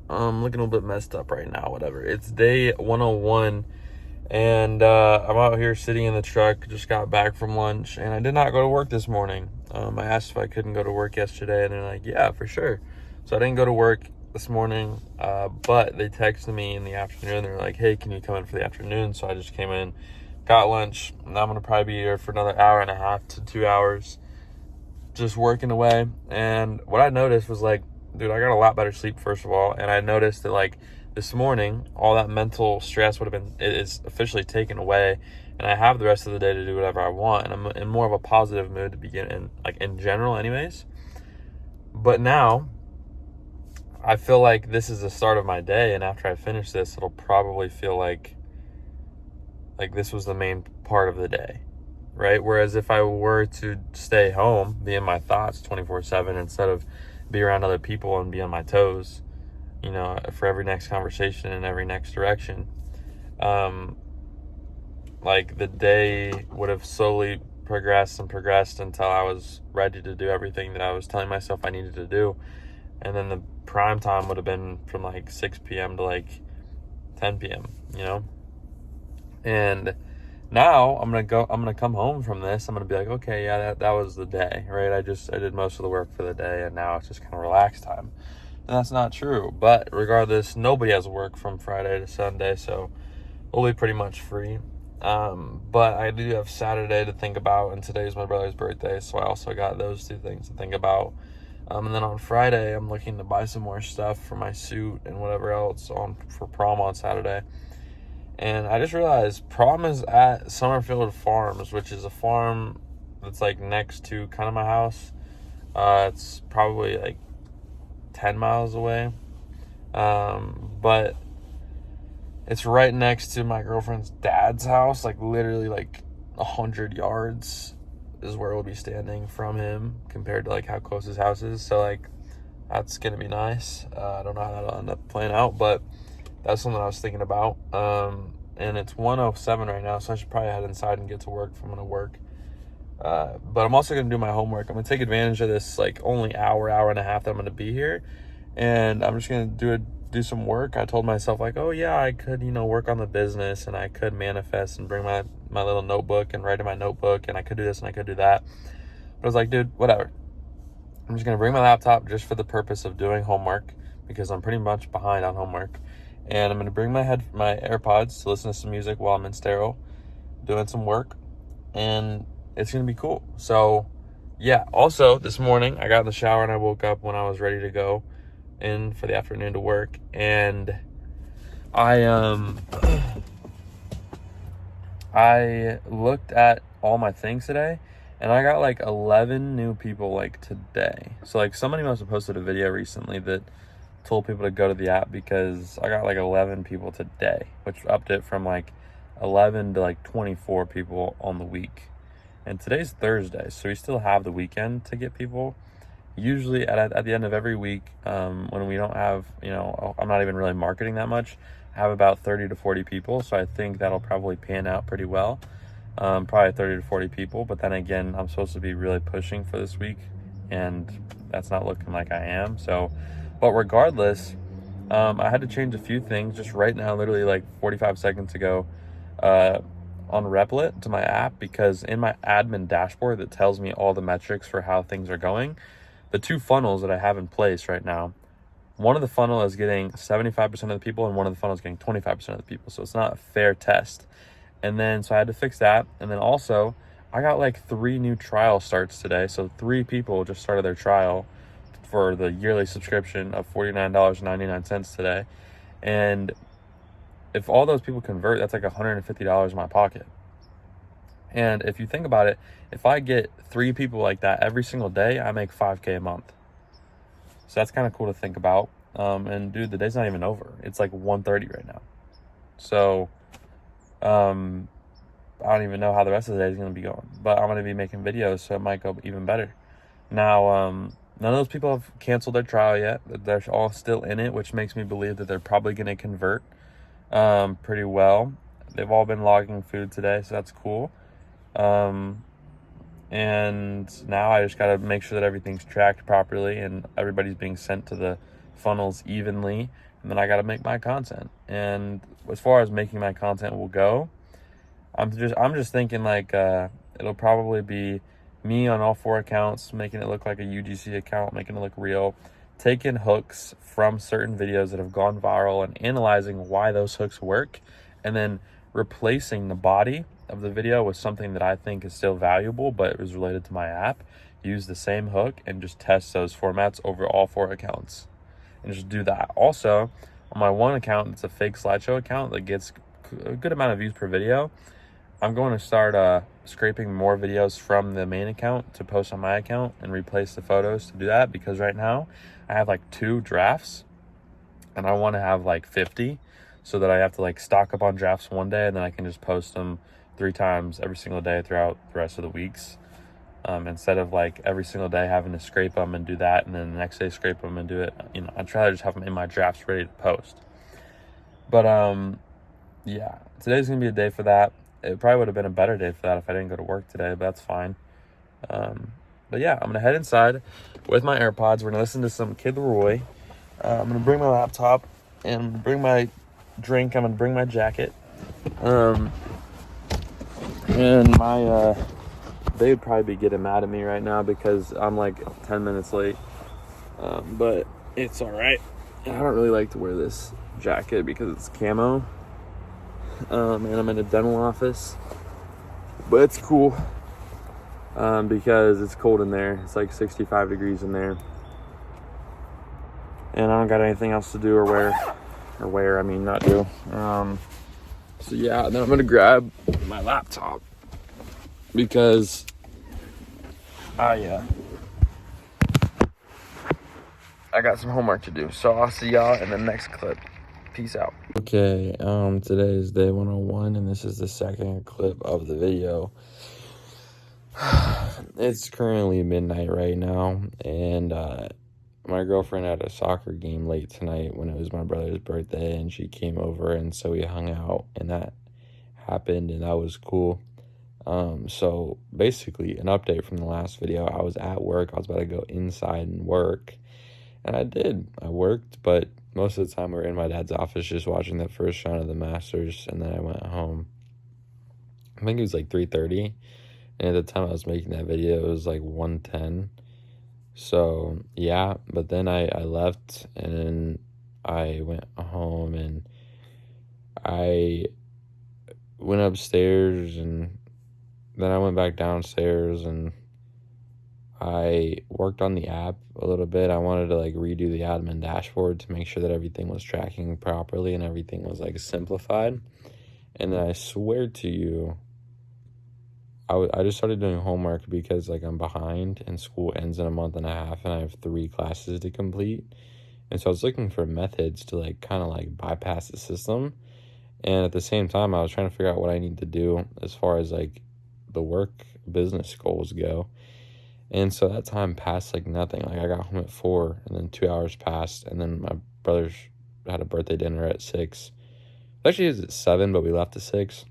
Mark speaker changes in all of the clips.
Speaker 1: I'm looking a little bit messed up right now, whatever. It's day 101, and I'm out here sitting in the truck, just got back from lunch, and I did not go to work this morning. I asked if I couldn't go to work yesterday, and they're like, yeah, for sure. So I didn't go to work this morning, but they texted me in the afternoon. They're like, hey, can you come in for the afternoon? So I just came in, got lunch, and I'm going to probably be here for another hour and a half to 2 hours, just working away. And what I noticed was like, dude, I got a lot better sleep, first of all. And I noticed that like this morning, all that mental stress is officially taken away. And I have the rest of the day to do whatever I want. And I'm in more of a positive mood to begin in, like in general anyways. But now I feel like this is the start of my day. And after I finish this, it'll probably feel like this was the main part of the day. Right? Whereas if I were to stay home, be in my thoughts 24/7 instead of be around other people and be on my toes, for every next conversation and every next direction, like the day would have slowly progressed and progressed until I was ready to do everything that I was telling myself I needed to do. And then the prime time would have been from like 6 p.m. to like 10 p.m., And now I'm gonna come home from this. I'm gonna be like, okay, yeah, that was the day, right? I did most of the work for the day, and now it's just kind of relaxed time. And that's not true. But regardless, nobody has work from Friday to Sunday, so we'll be pretty much free. But I do have Saturday to think about, and today's my brother's birthday, so I also got those two things to think about. And then on Friday, I'm looking to buy some more stuff for my suit and whatever else for prom on Saturday. And I just realized prom is at Summerfield Farms, which is a farm that's like next to kind of my house. It's probably like 10 miles away. But it's right next to my girlfriend's dad's house, like literally like 100 yards is where we'll be standing from him compared to like how close his house is. So like that's going to be nice. I don't know how that'll end up playing out, but that's something I was thinking about. And it's 1:07 right now, so I should probably head inside and get to work if I'm going to work. But I'm also going to do my homework. I'm going to take advantage of this like only hour and a half that I'm going to be here. And I'm just going to do some work. I told myself like, oh yeah, I could, work on the business, and I could manifest and bring my little notebook and write in my notebook, and I could do this and I could do that. But I was like, dude, whatever. I'm just going to bring my laptop just for the purpose of doing homework, because I'm pretty much behind on homework. And I'm going to bring my AirPods to listen to some music while I'm in sterile, doing some work. And it's going to be cool. So, yeah. Also, this morning, I got in the shower and I woke up when I was ready to go in for the afternoon to work. And I looked at all my things today, and I got like 11 new people like today. So like somebody must have posted a video recently that told people to go to the app, because I got like 11 people today, which upped it from like 11 to like 24 people on the week. And today's Thursday, so we still have the weekend to get people. Usually at the end of every week, when we don't have, I'm not even really marketing that much, I have about 30 to 40 people. So I think that'll probably pan out pretty well. Probably 30 to 40 people. But then again, I'm supposed to be really pushing for this week, and that's not looking like I am. So, but regardless, I had to change a few things just right now, literally like 45 seconds ago, on Replit to my app, because in my admin dashboard that tells me all the metrics for how things are going, the two funnels that I have in place right now, one of the funnel is getting 75% of the people, and one of the funnels is getting 25% of the people. So it's not a fair test. And then, so I had to fix that. And then also, I got like 3 new trial starts today. So 3 people just started their trial for the yearly subscription of $49.99 today. And if all those people convert, that's like $150 in my pocket. And if you think about it, if I get 3 people like that every single day, I make $5K a month. So that's kind of cool to think about. And dude, the day's not even over. It's like 1:30 right now. So, I don't even know how the rest of the day is going to be going, but I'm going to be making videos, so it might go even better. Now, none of those people have canceled their trial yet. They're all still in it, which makes me believe that they're probably going to convert pretty well. They've all been logging food today, so that's cool. And now I just got to make sure that everything's tracked properly and everybody's being sent to the funnels evenly, and then I got to make my content. And as far as making my content will go, I'm just thinking like it'll probably be me on all 4 accounts, making it look like a UGC account, making it look real, taking hooks from certain videos that have gone viral and analyzing why those hooks work, and then replacing the body of the video with something that I think is still valuable but is related to my app. Use the same hook and just test those formats over all 4 accounts and just do that. Also, on my one account, it's a fake slideshow account that gets a good amount of views per video. I'm going to start scraping more videos from the main account to post on my account and replace the photos to do that, because right now I have like 2 drafts and I want to have like 50, so that I have to like stock up on drafts one day and then I can just post them 3 times every single day throughout the rest of the weeks, instead of like every single day having to scrape them and do that and then the next day scrape them and do it. I'd try to just have them in my drafts ready to post. But yeah, today's gonna be a day for that. It probably would have been a better day for that if I didn't go to work today, but that's fine. But yeah, I'm going to head inside with my AirPods. We're going to listen to some Kid Laroi. I'm going to bring my laptop and bring my drink. I'm going to bring my jacket. And my, they would probably be getting mad at me right now because I'm like 10 minutes late. But it's all right. I don't really like to wear this jacket because it's camo. And I'm in a dental office, but it's cool because it's cold in there. It's like 65 degrees in there, and I don't got anything else to do or wear. I mean, not do. So yeah, then I'm gonna grab my laptop because I got some homework to do. So I'll see y'all in the next clip. Peace out. Okay, today is day 101, and this is the second clip of the video. It's currently midnight right now, and my girlfriend had a soccer game late tonight when it was my brother's birthday, and she came over, and so we hung out, and that happened, and that was cool. So basically, an update from the last video. I was at work. I was about to go inside and work, and I worked, but most of the time we were in my dad's office just watching the first round of the Masters, and then I went home. I think it was like 3:30, and at the time I was making that video, it was like 1:10. So yeah, but then I left, and then I went home, and I went upstairs, and then I went back downstairs, and I worked on the app a little bit. I wanted to like redo the admin dashboard to make sure that everything was tracking properly and everything was like simplified. And then I swear to you, I just started doing homework because like I'm behind and school ends in a month and a half and I have 3 classes to complete. And so I was looking for methods to like kind of like bypass the system. And at the same time, I was trying to figure out what I need to do as far as like the work business goals go. And so that time passed like nothing. Like I got home at 4, and then 2 hours passed, and then my brothers had a birthday dinner at 6. Actually, it was at 7, but we left at 6.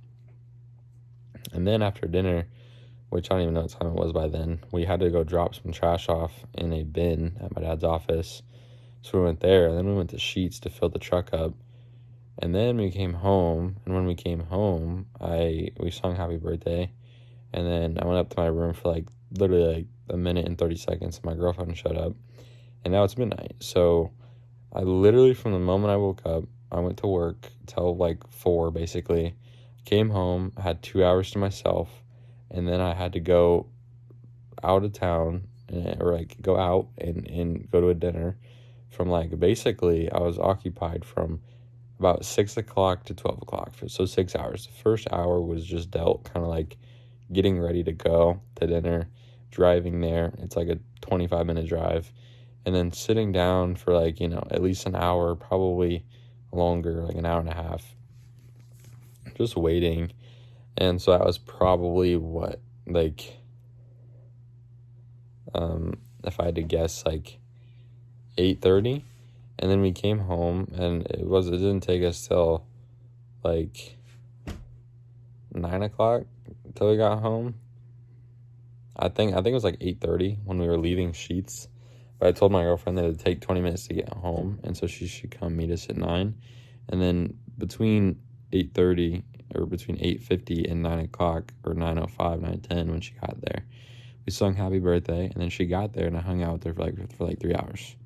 Speaker 1: And then after dinner, which I don't even know what time it was by then, we had to go drop some trash off in a bin at my dad's office. So we went there, and then we went to Sheets to fill the truck up. And then we came home, and when we came home, we sung Happy Birthday. And then I went up to my room for like literally like a minute and 30 seconds, and my girlfriend showed up, and now it's midnight. So I literally, from the moment I woke up, I went to work till like 4 basically, came home, had 2 hours to myself, and then I had to go out of town, or like go out and go to a dinner from like, basically I was occupied from about 6 o'clock to 12 o'clock, so 6 hours. The first hour was just dealt kind of like getting ready to go to dinner, driving there. It's like a 25-minute drive, and then sitting down for like, at least an hour, probably longer, like an hour and a half, just waiting. And so that was probably what, like, if I had to guess, like 8:30. And then we came home, and it didn't take us till like 9 o'clock until we got home. I think it was like 8:30 when we were leaving Sheets. But I told my girlfriend that it'd take 20 minutes to get home, and so she should come meet us at 9. And then between 8:30 or between 8:50 and 9 o'clock, or 9:05, 9:10, when she got there, we sung happy birthday, and then she got there and I hung out with her for like 3 hours.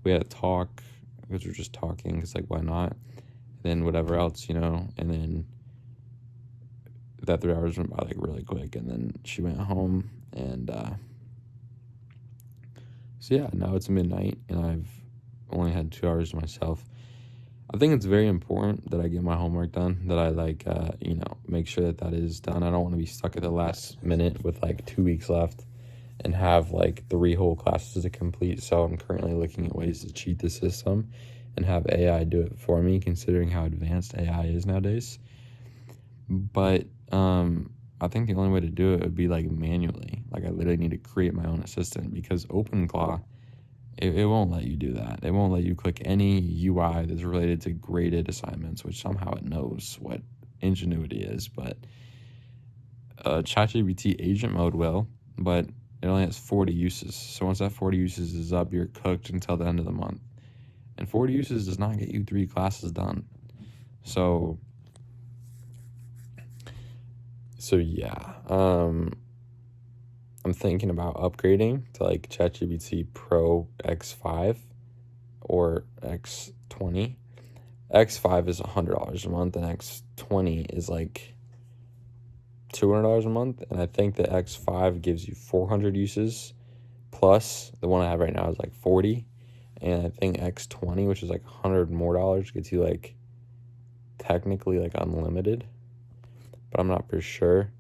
Speaker 1: We had a talk because we were just talking, because like, why not? And then whatever else, and then that 3 hours went by like really quick, and then she went home, and so yeah, now it's midnight and I've only had 2 hours to myself. I think it's very important that I get my homework done, that I make sure that is done. I don't want to be stuck at the last minute with like 2 weeks left and have like 3 whole classes to complete. So I'm currently looking at ways to cheat the system and have AI do it for me, considering how advanced AI is nowadays. But I think the only way to do it would be like manually. Like I literally need to create my own assistant, because OpenClaw, it won't let you do that. It won't let you click any UI that's related to graded assignments, which somehow it knows what Ingenuity is. But ChatGPT agent mode will, but it only has 40 uses. So once that 40 uses is up, you're cooked until the end of the month. And 40 uses does not get you 3 classes done. So yeah, I'm thinking about upgrading to like ChatGPT Pro X5 or X20. X5 is $100 a month, and X20 is like $200 a month. And I think the X5 gives you 400 uses, plus the one I have right now is like 40. And I think X20, which is like $100 more, gets you like technically like unlimited, but I'm not for sure.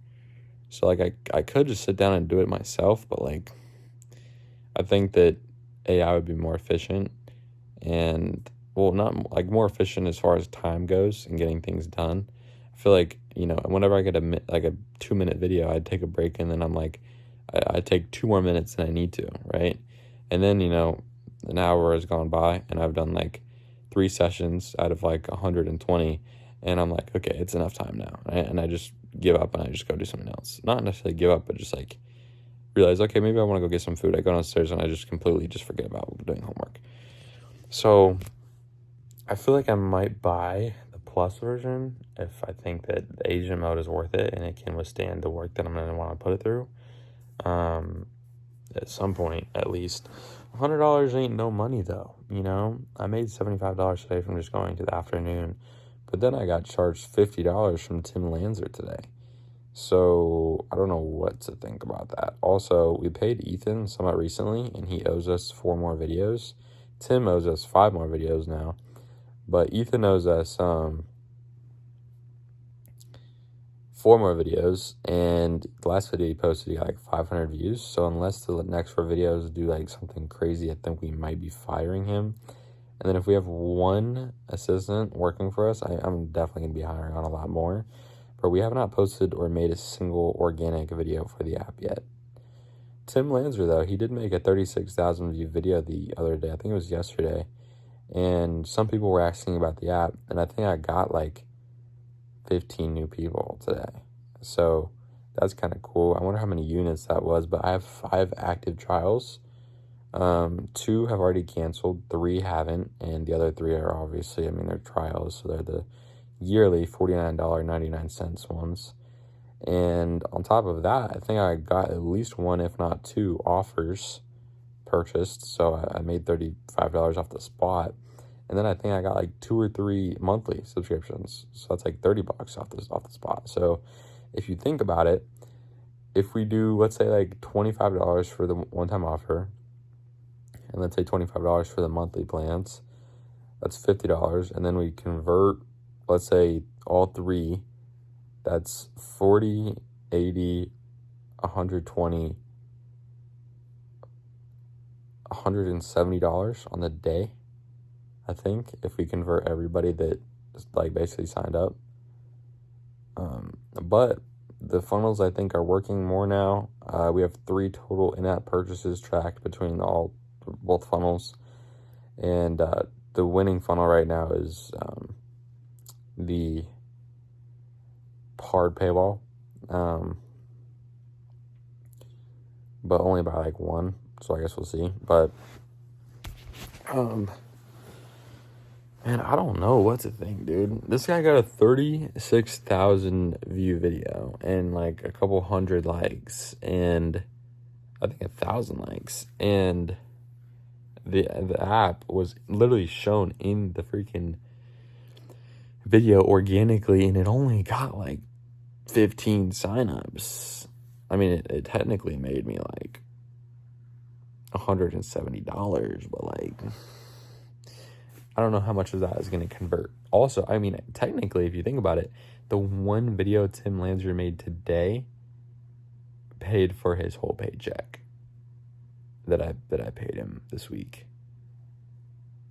Speaker 1: So like I could just sit down and do it myself, but like I think that AI would be more efficient, and well, not like more efficient as far as time goes and getting things done. I feel like, whenever I get a 2-minute video, I'd take a break, and then I'm like, I take 2 more minutes than I need to, right? And then, an hour has gone by and I've done like 3 sessions out of like 120, and I'm like, okay, it's enough time now, right? And I just give up and I just go do something else. Not necessarily give up, but just like realize, okay, maybe I want to go get some food. I go downstairs and I just completely just forget about doing homework. So I feel like I might buy the Plus version if I think that the agent mode is worth it and it can withstand the work that I'm going to want to put it through. At some point, at least. $100 ain't no money, though, I made $75 today from just going to the afternoon, but then I got charged $50 from Tim Lanzer today. So I don't know what to think about that. Also, we paid Ethan somewhat recently, and he owes us 4 more videos. Tim owes us 5 more videos now, but Ethan owes us 4 more videos, and the last video he posted, he got like 500 views. So unless the next 4 videos do like something crazy, I think we might be firing him. And then if we have 1 assistant working for us, I'm definitely going to be hiring on a lot more. But we have not posted or made a single organic video for the app yet. Tim Lanzer, though, he did make a 36,000 view video the other day. I think it was yesterday. And some people were asking about the app, and I think I got like 15 new people today. So that's kind of cool. I wonder how many units that was, but I have 5 active trials. 2 have already canceled, 3 haven't, and the other 3 are obviously, they're trials, so they're the yearly $49.99 ones. And on top of that, I think I got at least 1, if not 2, offers purchased, so I made $35 off the spot. And then I think I got like 2 or 3 monthly subscriptions, so that's like $30 off the spot. So if you think about it, if we do, let's say like $25 for the one-time offer, and let's say $25 for the monthly plans, that's $50. And then we convert, let's say all 3, that's 40, 80, 120, $170 on the day, I think, if we convert everybody that like basically signed up. But the funnels, I think, are working more now. We have 3 total in-app purchases tracked between both funnels, and the winning funnel right now is the hard paywall, but only by like 1, so I guess we'll see. But Um, Man, I don't know what to think, dude. This guy got a 36,000 view video and like a couple hundred likes and I think 1,000 likes. And the app was literally shown in the freaking video organically and it only got like 15 signups. I mean, it technically made me like $170, but like I don't know how much of that is going to convert. Also, I mean, technically, if you think about it, the one video Tim Lanzer made today paid for his whole paycheck that I paid him this week.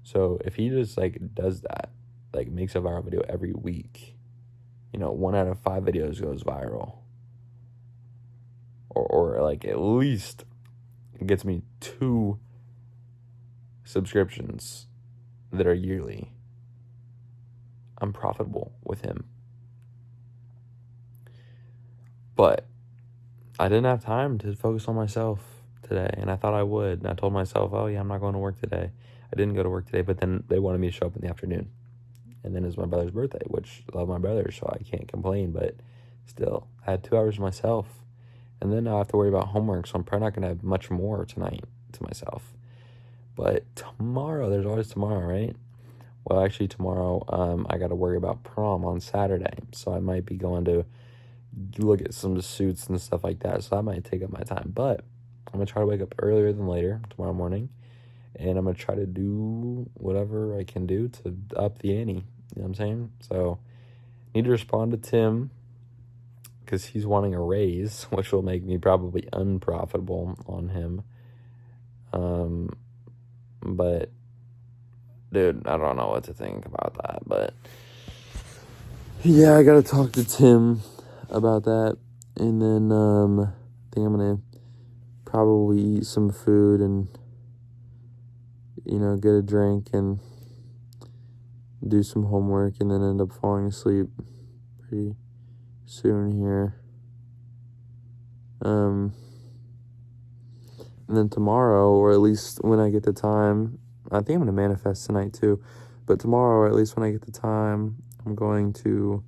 Speaker 1: So if he just like does that, like makes a viral video every week, 1 out of 5 videos goes viral, or like at least it gets me 2 subscriptions that are yearly, I'm profitable with him. But I didn't have time to focus on myself today, and I thought I would. And I told myself, oh yeah, I'm not going to work today. I didn't go to work today, but then they wanted me to show up in the afternoon. And then it's my brother's birthday, which I love my brother, so I can't complain, but still, I had 2 hours to myself. And then I have to worry about homework, so I'm probably not going to have much more tonight to myself. But tomorrow, there's always tomorrow, right? Well, actually, tomorrow, I got to worry about prom on Saturday, so I might be going to look at some suits and stuff like that, so that might take up my time. But I'm going to try to wake up earlier than later tomorrow morning, and I'm going to try to do whatever I can do to up the ante. You know what I'm saying? So, need to respond to Tim, because he's wanting a raise, which will make me probably unprofitable on him. But dude, I don't know what to think about that, but yeah, I gotta talk to Tim about that, and then I think I'm gonna probably eat some food and get a drink and do some homework, and then end up falling asleep pretty soon here. And then tomorrow, or at least when I get the time, I think I'm going to manifest tonight too, but tomorrow, or at least when I get the time, I'm going to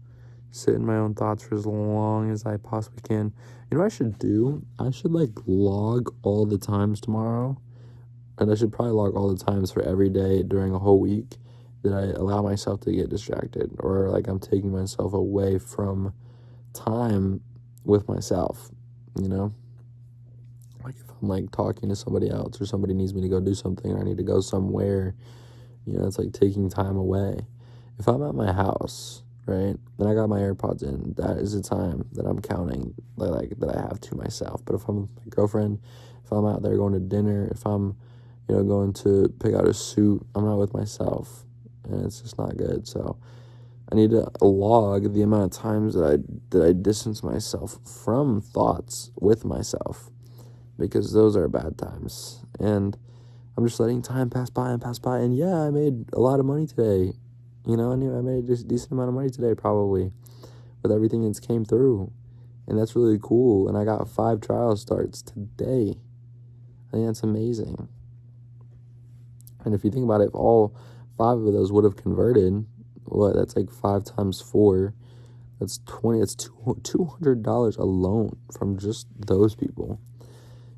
Speaker 1: sit in my own thoughts for as long as I possibly can. You know what I should do? I should log all the times tomorrow, and I should probably log all the times for every day during a whole week that I allow myself to get distracted, or I'm taking myself away from time with myself, Like if I'm talking to somebody else, or somebody needs me to go do something, or I need to go somewhere, it's taking time away. If I'm at my house, right, and I got my AirPods in, that is the time that I'm counting, that I have to myself. But if I'm with my girlfriend, if I'm out there going to dinner, if I'm, going to pick out a suit, I'm not with myself, and it's just not good. So I need to log the amount of times that I distance myself from thoughts with myself, because those are bad times. And I'm just letting time pass by and pass by. And yeah, I made a lot of money today. I made a decent amount of money today, probably, with everything that's came through. And that's really cool. And I got 5 trial starts today. I think that's amazing. And if you think about it, if all 5 of those would have converted, that's 5 times 4. That's 20. It's $200 alone from just those people.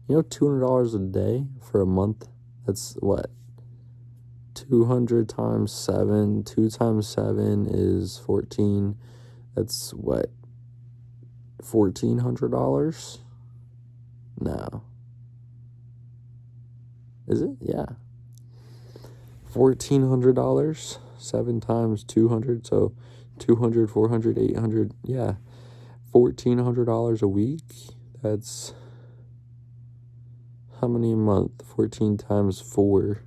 Speaker 1: $200 a day for a month. That's what? 200 times 7. 2 times 7 is 14. That's what? $1,400? No. Is it? Yeah. $1,400. 7 times 200. So 200, 400, 800. Yeah. $1,400 a week. That's how many a month? 14 times 4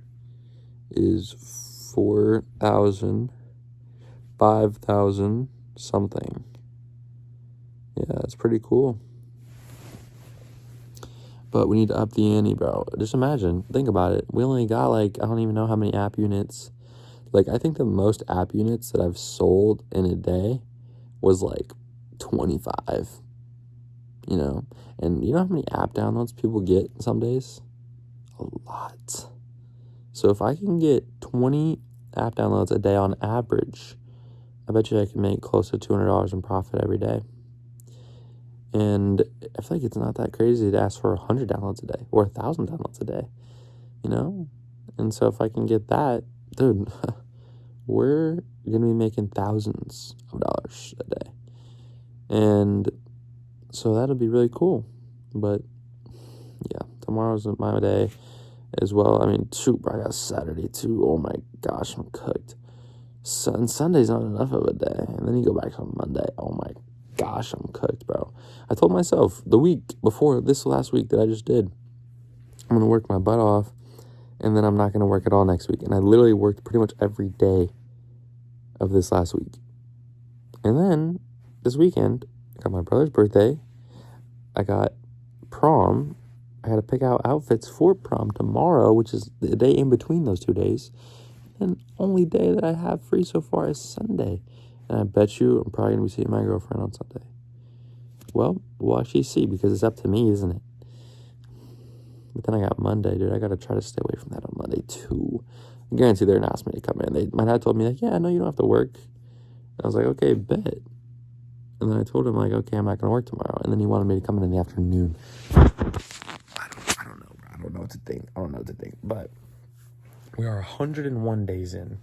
Speaker 1: is 4,000, 5,000 something. Yeah, that's pretty cool. But we need to up the ante, bro. Just imagine, think about it. We only got I don't even know how many app units. I think the most app units that I've sold in a day was 25. And you know how many app downloads people get some days? A lot. So if I can get 20 app downloads a day on average, I bet you I can make close to $200 in profit every day. And I feel like it's not that crazy to ask for 100 downloads a day or 1,000 downloads a day, you know? And so if I can get that, dude, we're going to be making thousands of dollars a day. And so that'll be really cool. But yeah, tomorrow's my day as well. I mean, shoot, bro, I got Saturday too. Oh my gosh, I'm cooked. Sunday's not enough of a day. And then you go back on Monday. Oh my gosh, I'm cooked, bro. I told myself the week before this last week that I just did, I'm going to work my butt off, and then I'm not going to work at all next week. And I literally worked pretty much every day of this last week. And then this weekend, I got my brother's birthday. I got prom. I got to pick out outfits for prom tomorrow, which is the day in between those 2 days. And only day that I have free so far is Sunday. And I bet you I'm probably going to be seeing my girlfriend on Sunday. Well, we'll actually see, because it's up to me, isn't it? But then I got Monday, dude. I got to try to stay away from that on Monday, too. I guarantee they're going to ask me to come in. My dad told me, like, yeah, no, you don't have to work. And I was like, okay, bet. And then I told him, like, okay, I'm not going to work tomorrow. And then he wanted me to come in the afternoon. I don't know, bro. I don't know what to think. But we are 101 days in.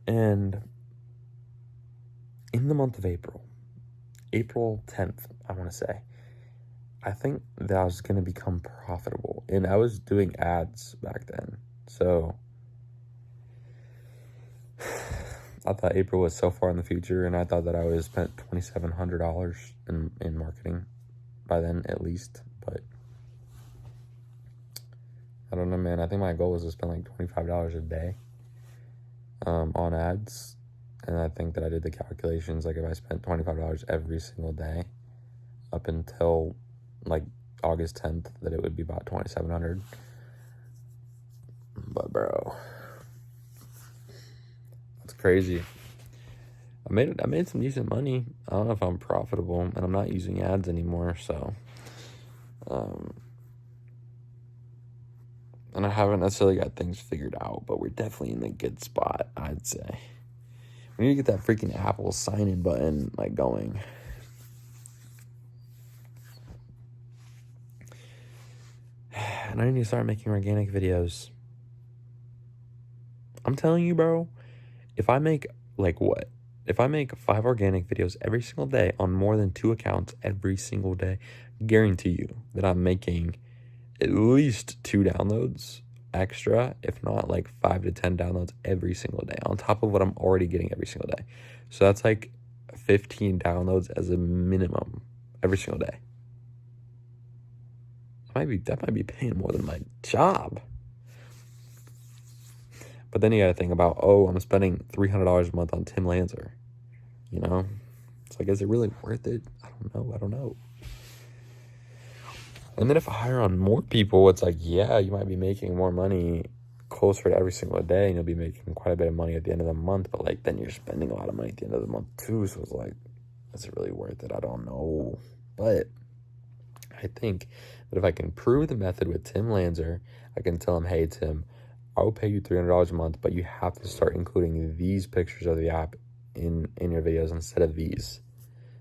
Speaker 1: And in the month of April 10th, I want to say, I think that I was going to become profitable. And I was doing ads back then. So I thought April was so far in the future, and I thought that I would have spent $2,700 in marketing by then, at least. But I don't know, man. I think my goal was to spend like $25 a day on ads. And I think that I did the calculations. Like, if I spent $25 every single day up until like August 10th, that it would be about $2,700. But bro, that's crazy. I made some decent money. I don't know if I'm profitable, and I'm not using ads anymore, so and I haven't necessarily got things figured out, but we're definitely in a good spot, I'd say. We need to get that freaking Apple sign-in button like going. And I need to start making organic videos. I'm telling you, bro, if I make if I make 5 organic videos every single day on more than 2 accounts every single day, guarantee you that I'm making at least 2 downloads extra, if not like 5 to 10 downloads every single day, on top of what I'm already getting every single day. So that's like 15 downloads as a minimum every single day. That might be paying more than my job. But then you got to think about, I'm spending $300 a month on Tim Lanzer. You know? It's like, is it really worth it? I don't know. And then if I hire on more people, it's like, yeah, you might be making more money closer to every single day, and you'll be making quite a bit of money at the end of the month. But like, then you're spending a lot of money at the end of the month too. So it's like, is it really worth it? I don't know. But I think that if I can prove the method with Tim Lanzer, I can tell him, hey, Tim, I'll pay you $300 a month, but you have to start including these pictures of the app in your videos instead of these.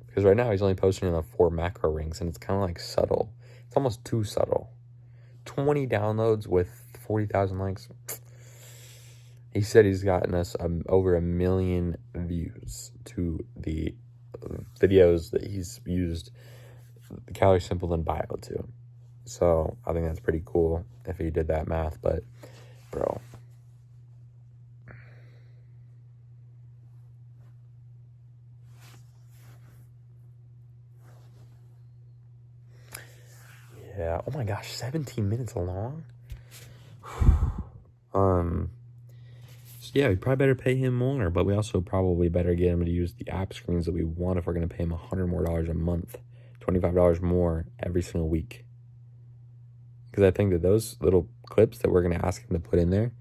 Speaker 1: Because right now he's only posting on the 4 macro rings, and it's kind of like subtle. It's almost too subtle. 20 downloads with 40,000 likes. He said he's gotten us over 1 million views to the videos that he's used the Calorie Simple and Bio to. So I think that's pretty cool if he did that math. But bro, yeah. Oh my gosh, 17 minutes long. So yeah, we probably better pay him more, but we also probably better get him to use the app screens that we want if we're gonna pay him $100 more a month, $25 more every single week. Because I think that those little clips that we're gonna ask him to put in there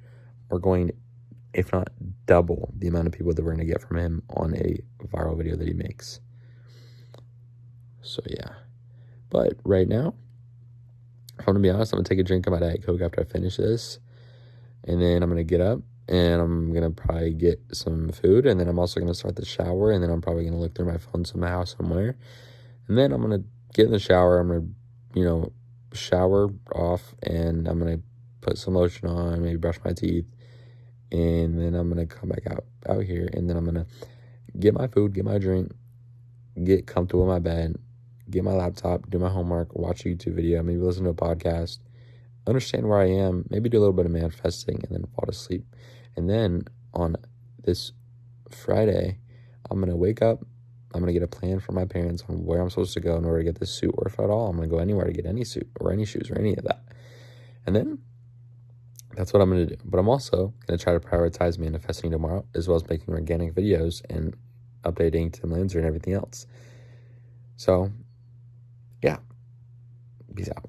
Speaker 1: are going to, if not double, the amount of people that we're gonna get from him on a viral video that he makes. So yeah, but right now, if I'm gonna be honest, I'm gonna take a drink of my Diet Coke after I finish this. And then I'm going to get up and I'm going to probably get some food. And then I'm also going to start the shower. And then I'm probably going to look through my phone somehow, somewhere. And then I'm going to get in the shower. I'm going to, shower off. And I'm going to put some lotion on, maybe brush my teeth. And then I'm going to come back out here. And then I'm going to get my food, get my drink, get comfortable in my bed, get my laptop, do my homework, watch a YouTube video, maybe listen to a podcast, understand where I am, maybe do a little bit of manifesting, and then fall to sleep. And then on this Friday, I'm going to wake up. I'm going to get a plan from my parents on where I'm supposed to go in order to get this suit, or if at all, I'm going to go anywhere to get any suit or any shoes or any of that. And then that's what I'm going to do. But I'm also going to try to prioritize manifesting tomorrow, as well as making organic videos and updating Tim Lanzer and everything else. So, yeah. Peace out.